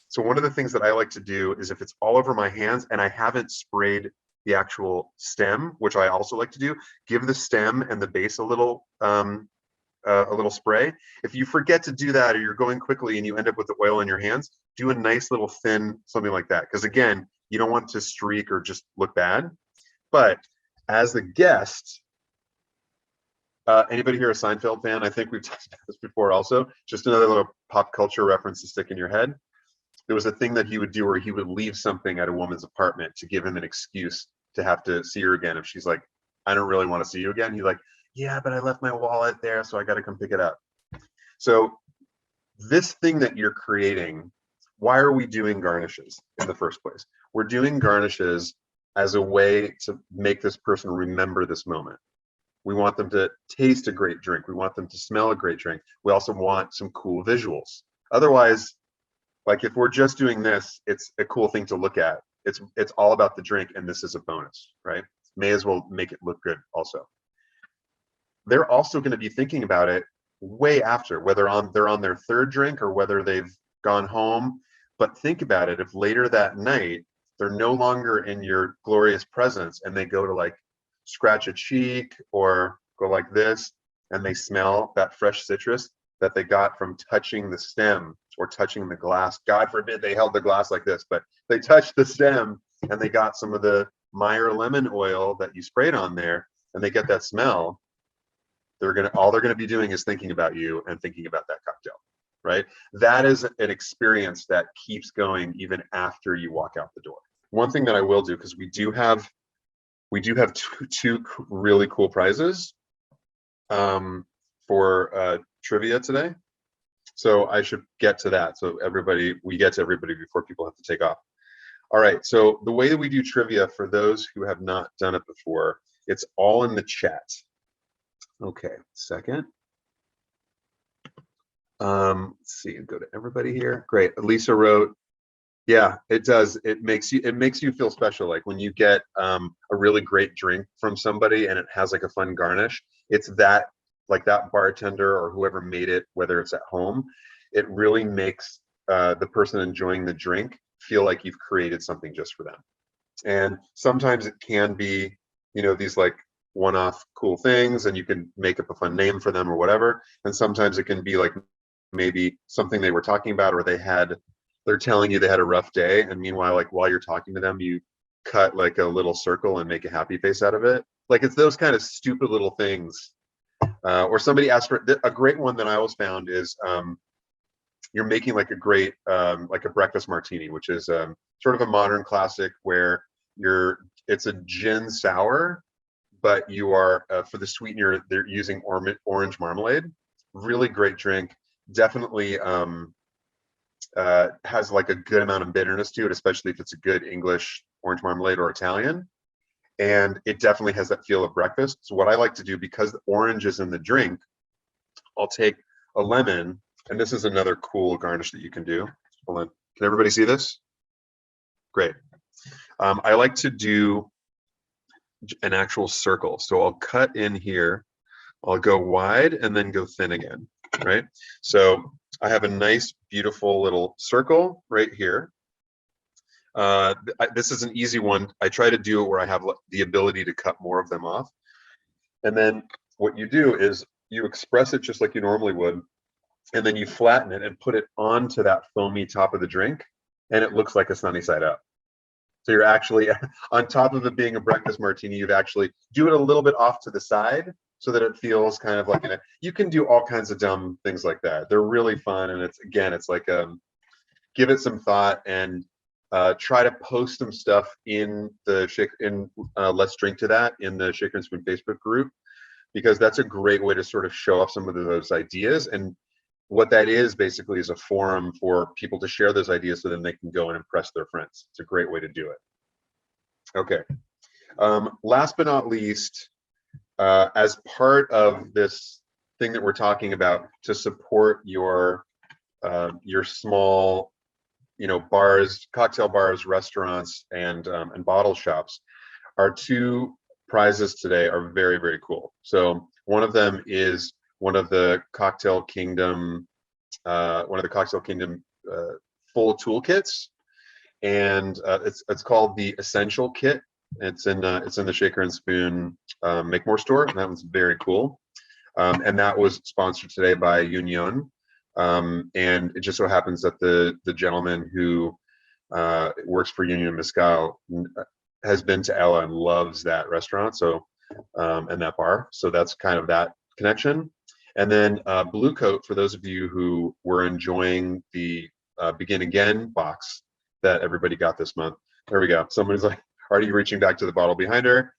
So one of the things that I like to do is, if it's all over my hands and I haven't sprayed the actual stem, which I also like to do, give the stem and the base a little spray. If you forget to do that, or you're going quickly and you end up with the oil in your hands, do a nice little thin something like that, because again, you don't want to streak or just look bad. But as the guest, anybody here a Seinfeld fan? I think we've talked about this before also. Just another little pop culture reference to stick in your head. There was a thing that he would do where he would leave something at a woman's apartment to give him an excuse to have to see her again. If she's like, I don't really want to see you again, he's like, yeah, but I left my wallet there, so I got to come pick it up. So this thing that you're creating, why are we doing garnishes in the first place? We're doing garnishes as a way to make this person remember this moment. We want them to taste a great drink. We want them to smell a great drink. We also want some cool visuals. Otherwise, like if we're just doing this, it's a cool thing to look at. It's all about the drink, and this is a bonus, right? May as well make it look good also. They're also going to be thinking about it way after, whether they're on their third drink or whether they've gone home. But think about it, if later that night, they're no longer in your glorious presence and they go to like scratch a cheek or go like this, and they smell that fresh citrus that they got from touching the stem or touching the glass. God forbid they held the glass like this, but they touched the stem and they got some of the Meyer lemon oil that you sprayed on there, and they get that smell. All they're gonna be doing is thinking about you and thinking about that cocktail, right? That is an experience that keeps going even after you walk out the door. One thing that I will do, because we do have two really cool prizes for trivia today. So I should get to that. So we get to everybody before people have to take off. All right, so the way that we do trivia, for those who have not done it before, it's all in the chat. Okay, second. Let's see, go to everybody here. Great. Lisa wrote, yeah, it does. It makes you feel special. Like when you get a really great drink from somebody and it has like a fun garnish, it's that, like that bartender or whoever made it, whether it's at home, it really makes the person enjoying the drink feel like you've created something just for them. And sometimes it can be, these like one-off cool things, and you can make up a fun name for them or whatever. And sometimes it can be like maybe something they were talking about, or they're telling you they had a rough day, and meanwhile, like while you're talking to them, you cut like a little circle and make a happy face out of it. Like it's those kind of stupid little things. Or somebody asked for a great one that I always found is you're making like a great like a breakfast martini, which is sort of a modern classic where it's a gin sour, but you are for the sweetener they're using orange marmalade. Really great drink. Definitely has like a good amount of bitterness to it, especially if it's a good English orange marmalade or Italian. and it definitely has that feel of breakfast. So what I like to do, because the orange is in the drink, I'll take a lemon, and this is another cool garnish that you can do. Hold on. Can everybody see this? Great. I like to do an actual circle. So I'll cut in here, I'll go wide and then go thin again, right? So I have a nice, beautiful little circle right here. This is an easy one. I try to do it where I have the ability to cut more of them off. And then what you do is you express it just like you normally would, and then you flatten it and put it onto that foamy top of the drink, and it looks like a sunny side up. So you're actually, on top of it being a breakfast martini, you've actually do it a little bit off to the side so that it feels kind of like, you can do all kinds of dumb things like that. They're really fun. And it's, again, it's like, give it some thought and try to post some stuff in the Let's Drink to That in the Shaker and Spoon Facebook group, because that's a great way to sort of show off some of those ideas. And what that is basically is a forum for people to share those ideas so then they can go and impress their friends. It's a great way to do it. Okay. Last but not least, as part of this thing that we're talking about to support your small, bars, cocktail bars, restaurants, and bottle shops, our two prizes today are very, very cool. So one of them is one of the Cocktail Kingdom full toolkits, and it's called the Essential Kit. It's in the Shaker and Spoon Make More store, and that one's very cool. And that was sponsored today by Union. And it just so happens that the gentleman who works for Union Mezcal has been to Ella and loves that restaurant, so and that bar. So that's kind of that connection. And then Blue Coat, for those of you who were enjoying the Begin Again box that everybody got this month. There we go. Somebody's like already reaching back to the bottle behind her.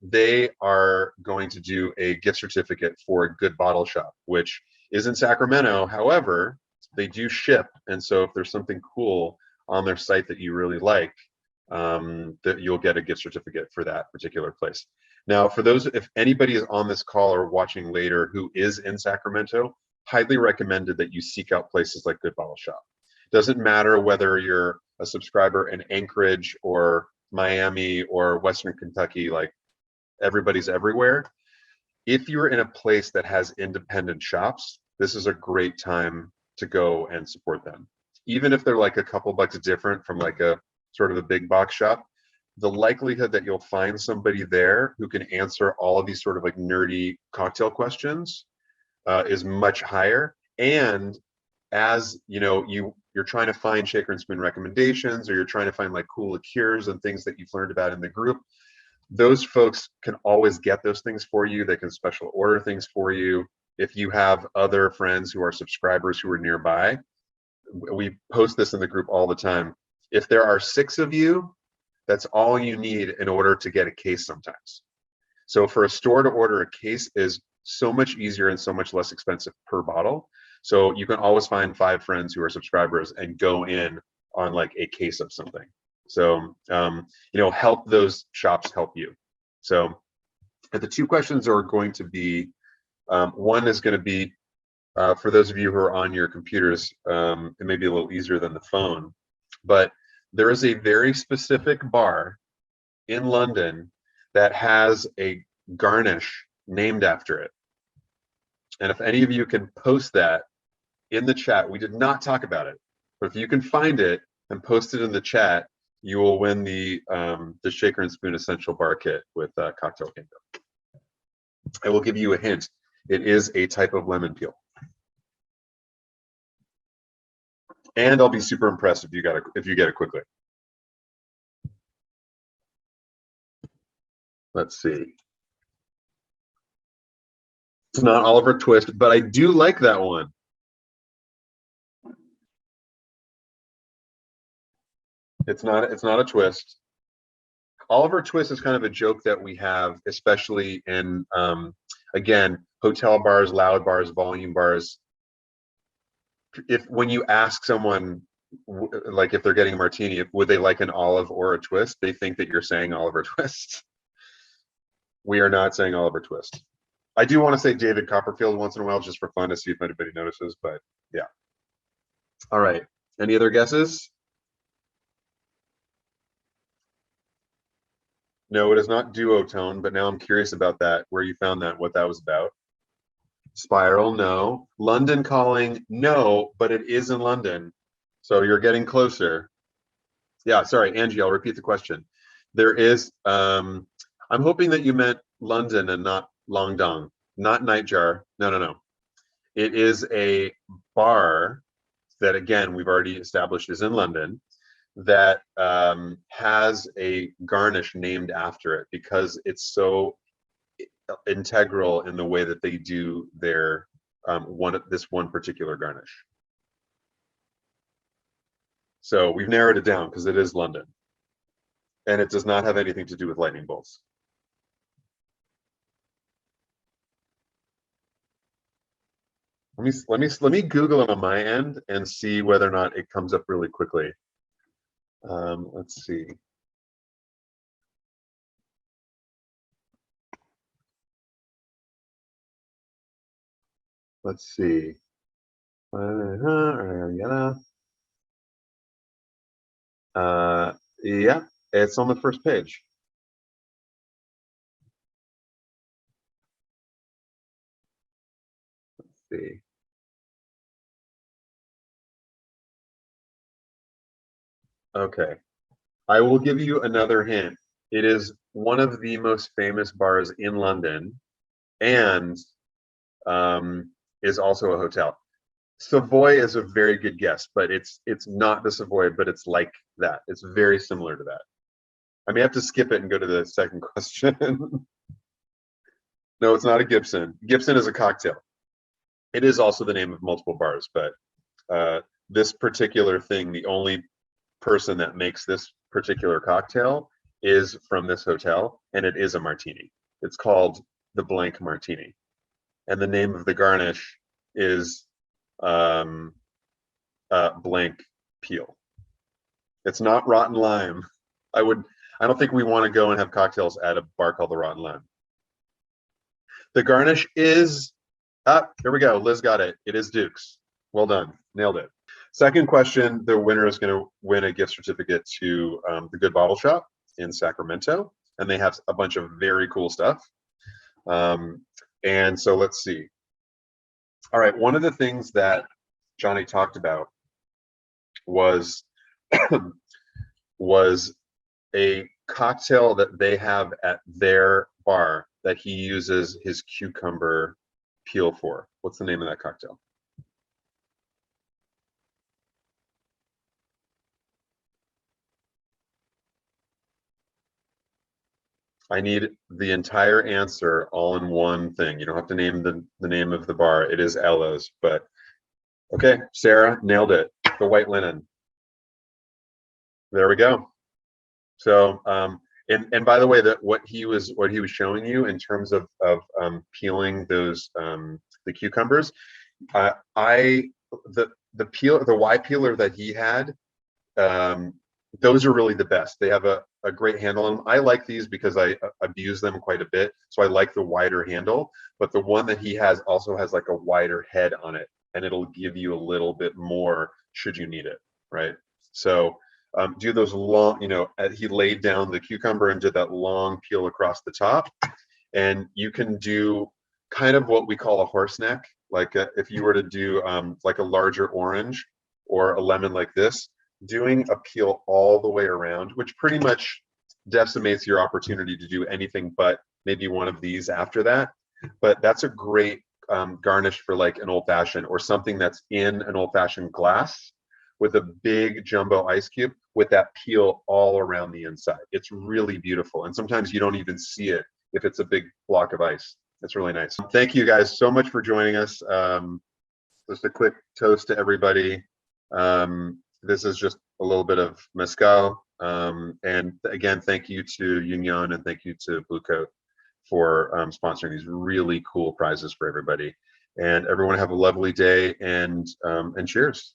They are going to do a gift certificate for a Good Bottle Shop, which is in Sacramento. However, they do ship, and so if there's something cool on their site that you really like, that you'll get a gift certificate for that particular place. Now, for those, if anybody is on this call or watching later who is in Sacramento, highly recommended that you seek out places like Good Bottle Shop. Doesn't matter whether you're a subscriber in Anchorage or Miami or Western Kentucky, like everybody's everywhere. If you're in a place that has independent shops, this is a great time to go and support them. Even if they're like a couple bucks different from like a sort of a big box shop, the likelihood that you'll find somebody there who can answer all of these sort of like nerdy cocktail questions is much higher. And as you're trying to find Shaker and Spoon recommendations, or you're trying to find like cool liqueurs and things that you've learned about in the group, those folks can always get those things for you. They can special order things for you. If you have other friends who are subscribers who are nearby, we post this in the group all the time. If there are 6 of you, that's all you need in order to get a case sometimes. So for a store to order a case is so much easier and so much less expensive per bottle. So you can always find 5 friends who are subscribers and go in on like a case of something. So, help those shops help you. So the 2 questions are going to be, one is going to be, for those of you who are on your computers, it may be a little easier than the phone, but there is a very specific bar in London that has a Garnish named after it. And if any of you can post that in the chat, we did not talk about it, but if you can find it and post it in the chat, you will win the Shaker and Spoon Essential Bar Kit with Cocktail Kingdom. I will give you a hint. It is a type of lemon peel. And I'll be super impressed if you get it quickly. Let's see. It's not Oliver Twist, but I do like that one. It's not a twist. Oliver Twist is kind of a joke that we have, especially in again, hotel bars, loud bars, volume bars. When you ask someone like if they're getting a martini, would they like an olive or a twist? They think that you're saying Oliver Twist. We are not saying Oliver Twist. I do want to say David Copperfield once in a while just for fun to see if anybody notices, but yeah. All right. Any other guesses? No, it is not duotone, but now I'm curious about that, where you found that, what that was about. Spiral, no. London Calling, no, but it is in London. So you're getting closer. Yeah, sorry, Angie, I'll repeat the question. There is, I'm hoping that you meant London and not Longdong, not Nightjar. No, no, no. It is a bar that, again, we've already established is in London that has a Garnish named after it because it's so integral in the way that they do their this one particular Garnish. So we've narrowed it down because it is London, and it does not have anything to do with lightning bolts. Let me Google it on my end and see whether or not it comes up really quickly. Let's see. Let's see. Yeah, it's on the first page. Let's see. Okay, I will give you another hint. It is one of the most famous bars in London, and is also a hotel. Savoy is a very good guess, but it's not the Savoy, but it's like that. It's very similar to that. I may have to skip it and go to the second question. No, it's not a Gibson. Gibson is a cocktail. It is also the name of multiple bars, but this particular thing, the only person that makes this particular cocktail is from this hotel, and it is a martini. It's called the blank martini, and the name of the garnish is blank peel. It's not rotten lime. I don't think we want to go and have cocktails at a bar called the Rotten Lime. The garnish is here we go. Liz got it. It is Duke's. Well done. Nailed it. Second question, the winner is going to win a gift certificate to the Good Bottle Shop in Sacramento, and they have a bunch of very cool stuff. And so let's see. All right, one of the things that Johnny talked about was was a cocktail that they have at their bar that he uses his cucumber peel for. What's the name of that cocktail? I need the entire answer all in one thing. You don't have to name the name of the bar. It is Ella's, but okay, Sarah nailed it. The white linen. There we go. So, and by the way, that what he was showing you in terms of peeling those the cucumbers, the Y peeler that he had, those are really the best. They have a great handle on them. I like these because I abuse them quite a bit, so I like the wider handle. But the one that he has also has like a wider head on it, and it'll give you a little bit more should you need it, right? So do those long, he laid down the cucumber and did that long peel across the top, and you can do kind of what we call a horse neck, like if you were to do like a larger orange or a lemon like this, doing a peel all the way around, which pretty much decimates your opportunity to do anything but maybe one of these after that. But that's a great garnish for like an old fashioned or something that's in an old fashioned glass with a big jumbo ice cube with that peel all around the inside. It's really beautiful. And sometimes you don't even see it if it's a big block of ice. It's really nice. Thank you guys so much for joining us. Just a quick toast to everybody. This is just a little bit of mezcal. And again, thank you to Union and thank you to Blue Coat for sponsoring these really cool prizes for everybody. And everyone have a lovely day and cheers.